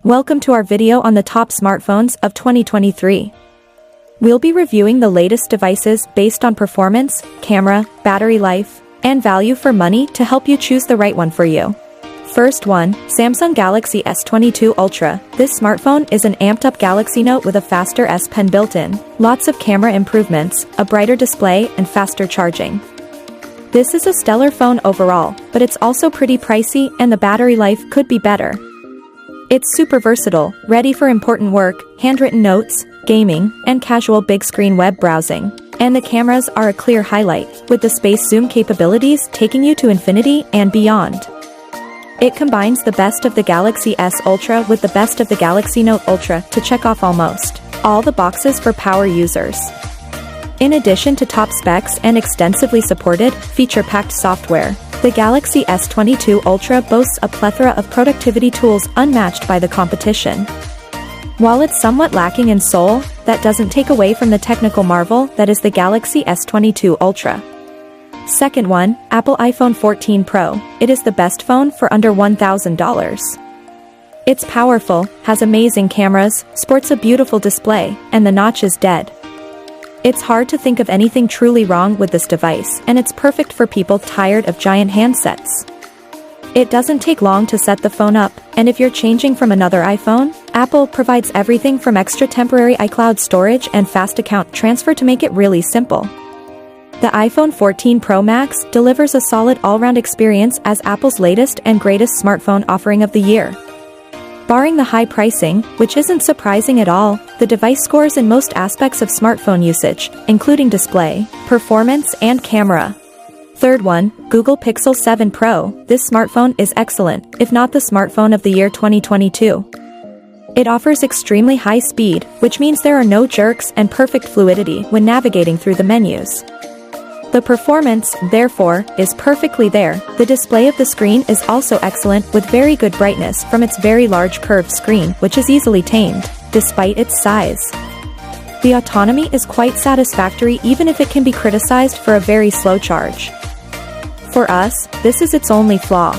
Welcome to our video on the top smartphones of 2023. We'll be reviewing the latest devices based on performance, camera, battery life, and value for money to help you choose the right one for you. First one, Samsung Galaxy S22 Ultra. This smartphone is an amped-up Galaxy Note with a faster S Pen built-in, lots of camera improvements, a brighter display, and faster charging. This is a stellar phone overall, but it's also pretty pricey and the battery life could be better. It's super versatile, ready for important work, handwritten notes, gaming, and casual big-screen web browsing. And the cameras are a clear highlight, with the space zoom capabilities taking you to infinity and beyond. It combines the best of the Galaxy S Ultra with the best of the Galaxy Note Ultra to check off almost all the boxes for power users. In addition to top specs and extensively supported, feature-packed software, the Galaxy S22 Ultra boasts a plethora of productivity tools unmatched by the competition. While it's somewhat lacking in soul, that doesn't take away from the technical marvel that is the Galaxy S22 Ultra. Second one, Apple iPhone 14 Pro. It is the best phone for under $1,000. It's powerful, has amazing cameras, sports a beautiful display, and the notch is dead. It's hard to think of anything truly wrong with this device, and it's perfect for people tired of giant handsets. It doesn't take long to set the phone up, and if you're changing from another iPhone, Apple provides everything from extra temporary iCloud storage and fast account transfer to make it really simple. The iPhone 14 Pro Max delivers a solid all-round experience as Apple's latest and greatest smartphone offering of the year. Barring the high pricing, which isn't surprising at all, the device scores in most aspects of smartphone usage, including display, performance, and camera. Third one, Google Pixel 7 Pro. This smartphone is excellent, if not the smartphone of the year 2022. It offers extremely high speed, which means there are no jerks and perfect fluidity when navigating through the menus. The performance, therefore, is perfectly there. The display of the screen is also excellent with very good brightness from its very large curved screen, which is easily tamed, despite its size. The autonomy is quite satisfactory even if it can be criticized for a very slow charge. For us, this is its only flaw.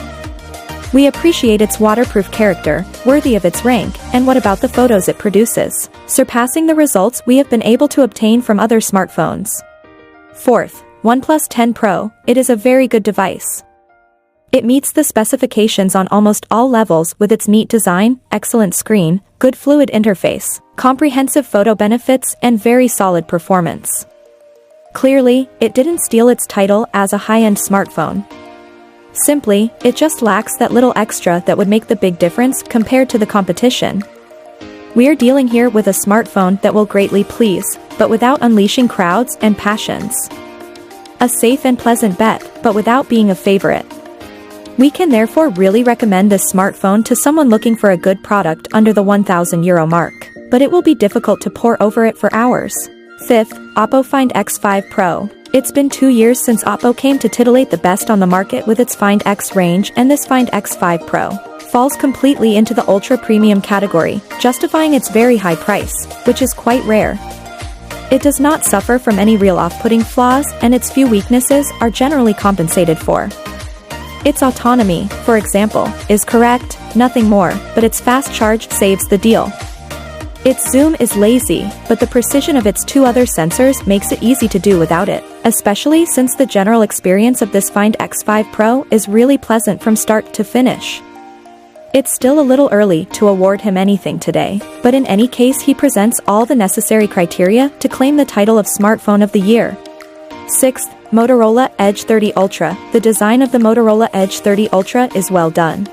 We appreciate its waterproof character, worthy of its rank, and what about the photos it produces, surpassing the results we have been able to obtain from other smartphones. Fourth, OnePlus 10 Pro. It is a very good device. It meets the specifications on almost all levels with its neat design, excellent screen, good fluid interface, comprehensive photo benefits, and very solid performance. Clearly, it didn't steal its title as a high-end smartphone. Simply, it just lacks that little extra that would make the big difference compared to the competition. We're dealing here with a smartphone that will greatly please, but without unleashing crowds and passions. A safe and pleasant bet, but without being a favorite. We can therefore really recommend this smartphone to someone looking for a good product under the €1,000 mark, but it will be difficult to pore over it for hours. Fifth, Oppo Find X5 Pro. It's been 2 years since Oppo came to titillate the best on the market with its Find X range, and this Find X5 Pro falls completely into the ultra-premium category, justifying its very high price, which is quite rare. It does not suffer from any real off-putting flaws, and its few weaknesses are generally compensated for. Its autonomy, for example, is correct, nothing more, but its fast charge saves the deal. Its zoom is lazy, but the precision of its two other sensors makes it easy to do without it, especially since the general experience of this Find X5 Pro is really pleasant from start to finish. It's still a little early to award him anything today, but in any case he presents all the necessary criteria to claim the title of Smartphone of the Year. Sixth, Motorola Edge 30 Ultra. The design of the Motorola Edge 30 Ultra is well done.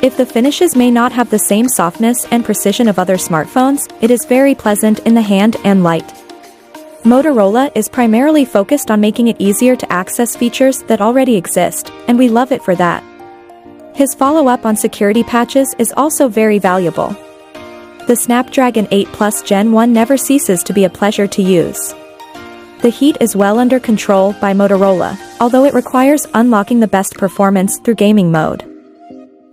If the finishes may not have the same softness and precision of other smartphones, it is very pleasant in the hand and light. Motorola is primarily focused on making it easier to access features that already exist, and we love it for that. His follow-up on security patches is also very valuable. The Snapdragon 8 Plus Gen 1 never ceases to be a pleasure to use. The heat is well under control by Motorola, although it requires unlocking the best performance through gaming mode.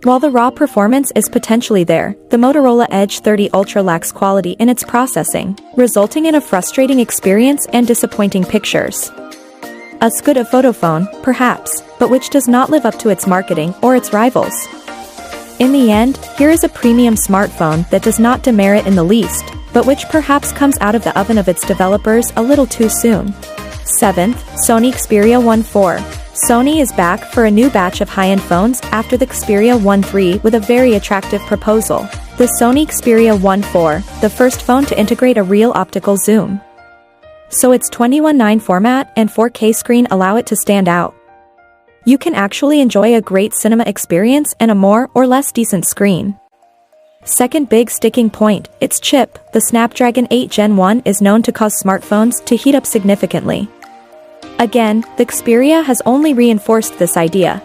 While the raw performance is potentially there, the Motorola Edge 30 Ultra lacks quality in its processing, resulting in a frustrating experience and disappointing pictures. As good a photo phone, perhaps, but which does not live up to its marketing or its rivals. In the end, here is a premium smartphone that does not demerit in the least, but which perhaps comes out of the oven of its developers a little too soon. 7th, Sony Xperia 1 IV. Sony is back for a new batch of high-end phones after the Xperia 1 III with a very attractive proposal. The Sony Xperia 1 IV, the first phone to integrate a real optical zoom. So its 21:9 format and 4K screen allow it to stand out. You can actually enjoy a great cinema experience and a more or less decent screen. Second big sticking point, its chip, the Snapdragon 8 Gen 1 is known to cause smartphones to heat up significantly. Again, the Xperia has only reinforced this idea.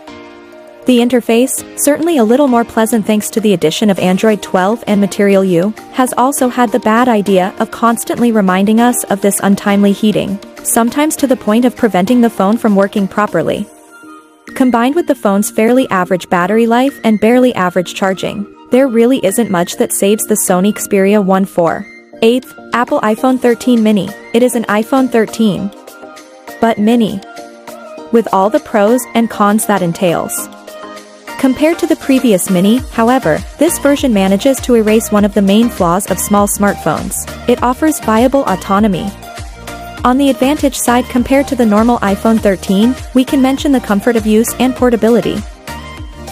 The interface, certainly a little more pleasant thanks to the addition of Android 12 and Material U, has also had the bad idea of constantly reminding us of this untimely heating, sometimes to the point of preventing the phone from working properly. Combined with the phone's fairly average battery life and barely average charging, there really isn't much that saves the Sony Xperia 1 IV. 8th, Apple iPhone 13 mini. It is an iPhone 13. But mini. With all the pros and cons that entails. Compared to the previous mini, however, this version manages to erase one of the main flaws of small smartphones. It offers viable autonomy. On the advantage side compared to the normal iPhone 13, we can mention the comfort of use and portability.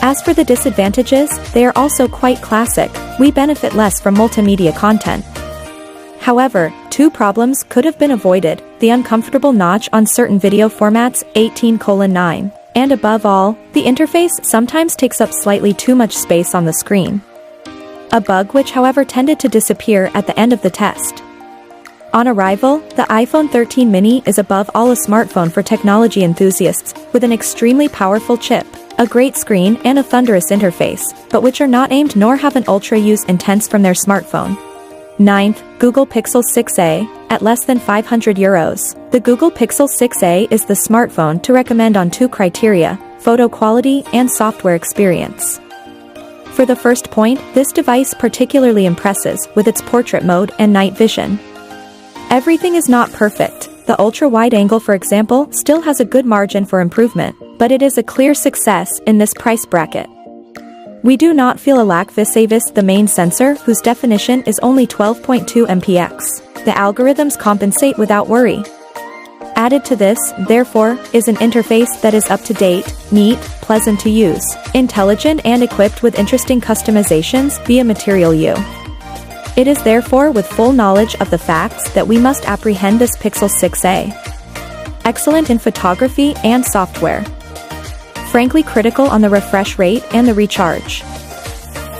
As for the disadvantages, they are also quite classic. We benefit less from multimedia content. However, two problems could have been avoided: the uncomfortable notch on certain video formats 18:9, and above all, the interface sometimes takes up slightly too much space on the screen. A bug which however tended to disappear at the end of the test. On arrival, the iPhone 13 mini is above all a smartphone for technology enthusiasts, with an extremely powerful chip, a great screen and a thunderous interface, but which are not aimed nor have an ultra-use intense from their smartphone. 9th, Google Pixel 6a, at less than €500. The Google Pixel 6a is the smartphone to recommend on two criteria: photo quality and software experience. For the first point, this device particularly impresses with its portrait mode and night vision. Everything is not perfect. The ultra-wide angle, for example, still has a good margin for improvement, but it is a clear success in this price bracket. We do not feel a lack vis-a-vis the main sensor, whose definition is only 12.2 mpx. The algorithms compensate without worry. Added to this, therefore, is an interface that is up-to-date, neat, pleasant to use, intelligent and equipped with interesting customizations via Material U. It is therefore with full knowledge of the facts that we must apprehend this Pixel 6a. Excellent in photography and software. Frankly critical on the refresh rate and the recharge.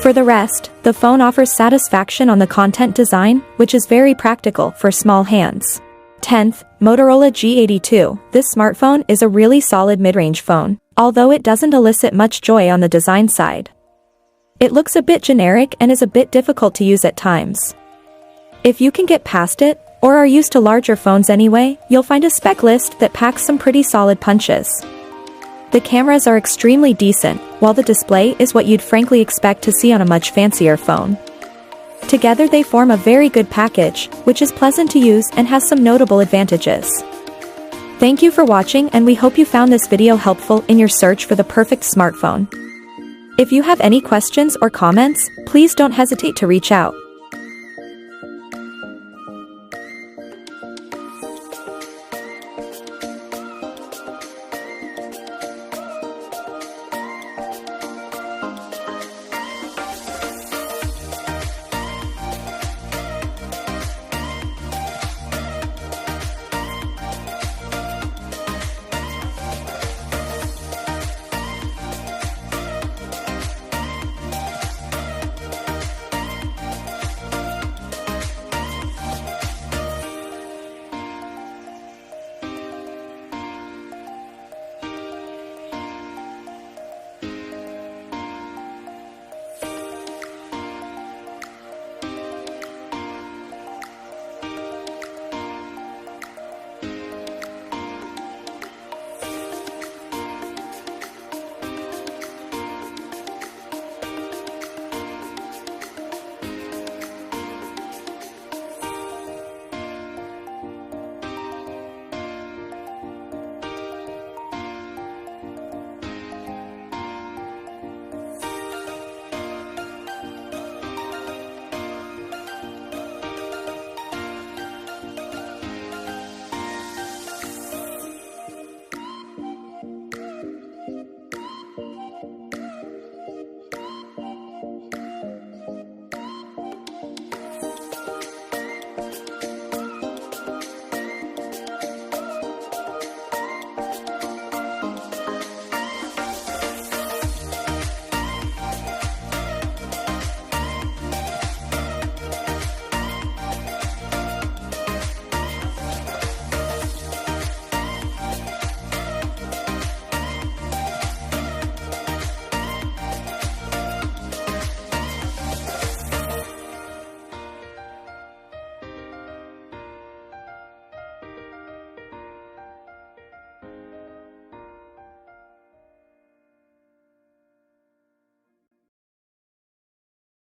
For the rest, the phone offers satisfaction on the content design, which is very practical for small hands. 10th, Motorola G82. This smartphone is a really solid mid-range phone, although it doesn't elicit much joy on the design side. It looks a bit generic and is a bit difficult to use at times. If you can get past it, or are used to larger phones anyway, you'll find a spec list that packs some pretty solid punches. The cameras are extremely decent, while the display is what you'd frankly expect to see on a much fancier phone. Together they form a very good package, which is pleasant to use and has some notable advantages. Thank you for watching, and we hope you found this video helpful in your search for the perfect smartphone. If you have any questions or comments, please don't hesitate to reach out.